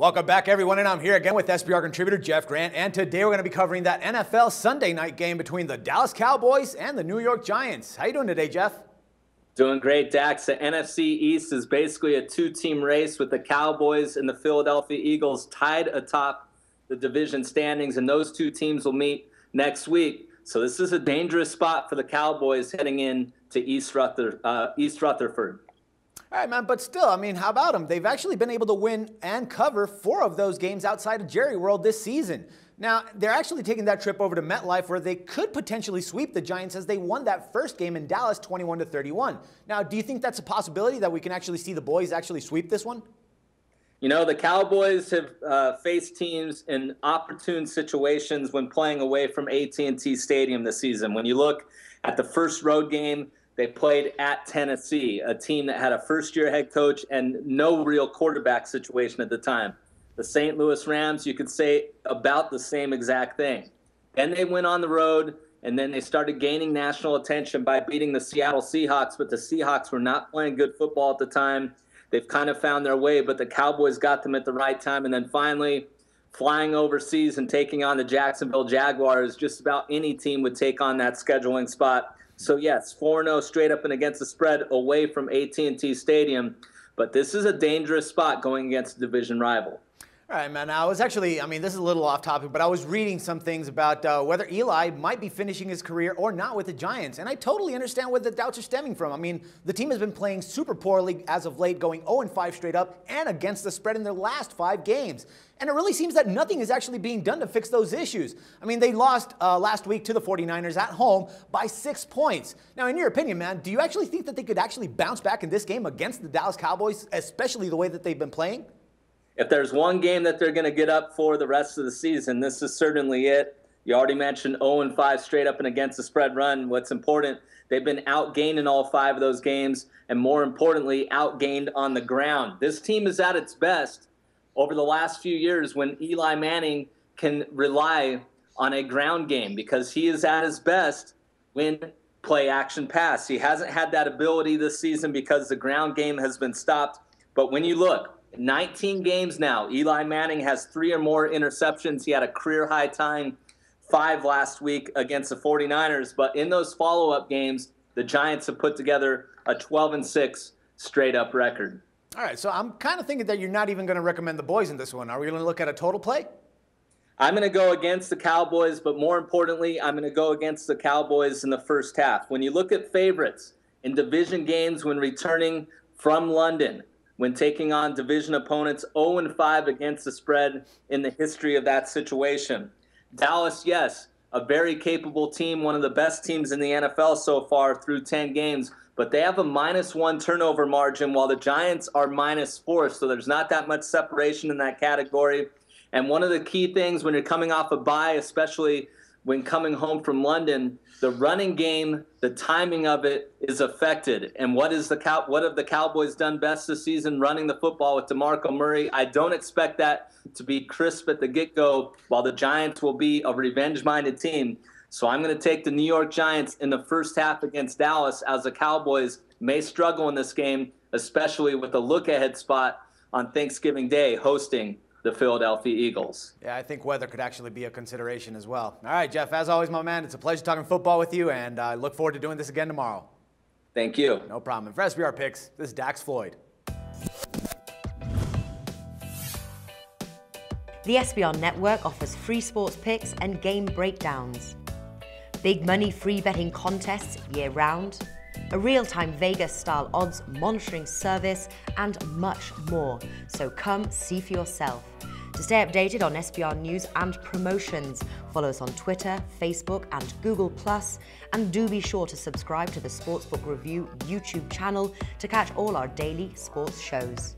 Welcome back, everyone, and I'm here again with SBR contributor Jeff Grant, and today we're going to be covering that NFL Sunday night game between the Dallas Cowboys and the New York Giants. How you doing today, Jeff? Doing great, Dax. The NFC East is basically a two-team race with the Cowboys and the Philadelphia Eagles tied atop the division standings, and those two teams will meet next week. So this is a dangerous spot for the Cowboys heading in to East Rutherford. All right, man, but still, I mean, how about them? They've actually been able to win and cover 4 of those games outside of Jerry World this season. Now, they're actually taking that trip over to MetLife where they could potentially sweep the Giants as they won that first game in Dallas 21-31. Now, do you think that's a possibility that we can actually see the boys actually sweep this one? You know, the Cowboys have faced teams in opportune situations when playing away from AT&T Stadium this season. When you look at the first road game, they played at Tennessee, a team that had a first-year head coach and no real quarterback situation at the time. The St. Louis Rams, you could say about the same exact thing. Then they went on the road, and then they started gaining national attention by beating the Seattle Seahawks, but the Seahawks were not playing good football at the time. They've kind of found their way, but the Cowboys got them at the right time. And then finally, flying overseas and taking on the Jacksonville Jaguars, just about any team would take on that scheduling spot. So, yes, 4-0 straight up and against the spread away from AT&T Stadium. But this is a dangerous spot going against a division rival. All right, man. I was actually, this is a little off topic, but I was reading some things about whether Eli might be finishing his career or not with the Giants. And I totally understand where the doubts are stemming from. I mean, the team has been playing super poorly as of late, going 0-5 straight up and against the spread in their last 5 games. And it really seems that nothing is actually being done to fix those issues. I mean, they lost last week to the 49ers at home by 6 points. Now, in your opinion, man, do you actually think that they could actually bounce back in this game against the Dallas Cowboys, especially the way that they've been playing? If there's one game that they're going to get up for the rest of the season, this is certainly it. You already mentioned 0-5 straight up and against the spread run. What's important, they've been outgained in all 5 of those games, and more importantly, outgained on the ground. This team is at its best over the last few years when Eli Manning can rely on a ground game because he is at his best when play action pass. He hasn't had that ability this season because the ground game has been stopped. But when you look, 19 games now, Eli Manning has 3 or more interceptions. He had a career-high tying 5 last week against the 49ers. But in those follow-up games, the Giants have put together a 12-6 straight-up record. All right, so I'm kind of thinking that you're not even going to recommend the boys in this one. Are we going to look at a total play? I'm going to go against the Cowboys, but more importantly, I'm going to go against the Cowboys in the first half. When you look at favorites in division games when returning from London, when taking on division opponents, 0-5 against the spread in the history of that situation. Dallas, yes, a very capable team, one of the best teams in the NFL so far through 10 games, but they have a -1 turnover margin while the Giants are -4, so there's not that much separation in that category. And one of the key things when you're coming off a bye, especially when coming home from London, the running game, the timing of it is affected. And what have the Cowboys done best this season? Running the football with DeMarco Murray. I don't expect that to be crisp at the get-go, while the Giants will be a revenge-minded team. So I'm going to take the New York Giants in the first half against Dallas, as the Cowboys may struggle in this game, especially with a look-ahead spot on Thanksgiving Day hosting the Philadelphia Eagles. Yeah, I think weather could actually be a consideration as well. All right, Jeff, as always, my man, it's a pleasure talking football with you, and I look forward to doing this again tomorrow. Thank you. No problem. And for SBR Picks, this is Dax Floyd. The SBR Network offers free sports picks and game breakdowns, big money free betting contests year-round, a real-time Vegas-style odds monitoring service, and much more. So come see for yourself. To stay updated on SBR news and promotions, follow us on Twitter, Facebook, and Google+, and do be sure to subscribe to the Sportsbook Review YouTube channel to catch all our daily sports shows.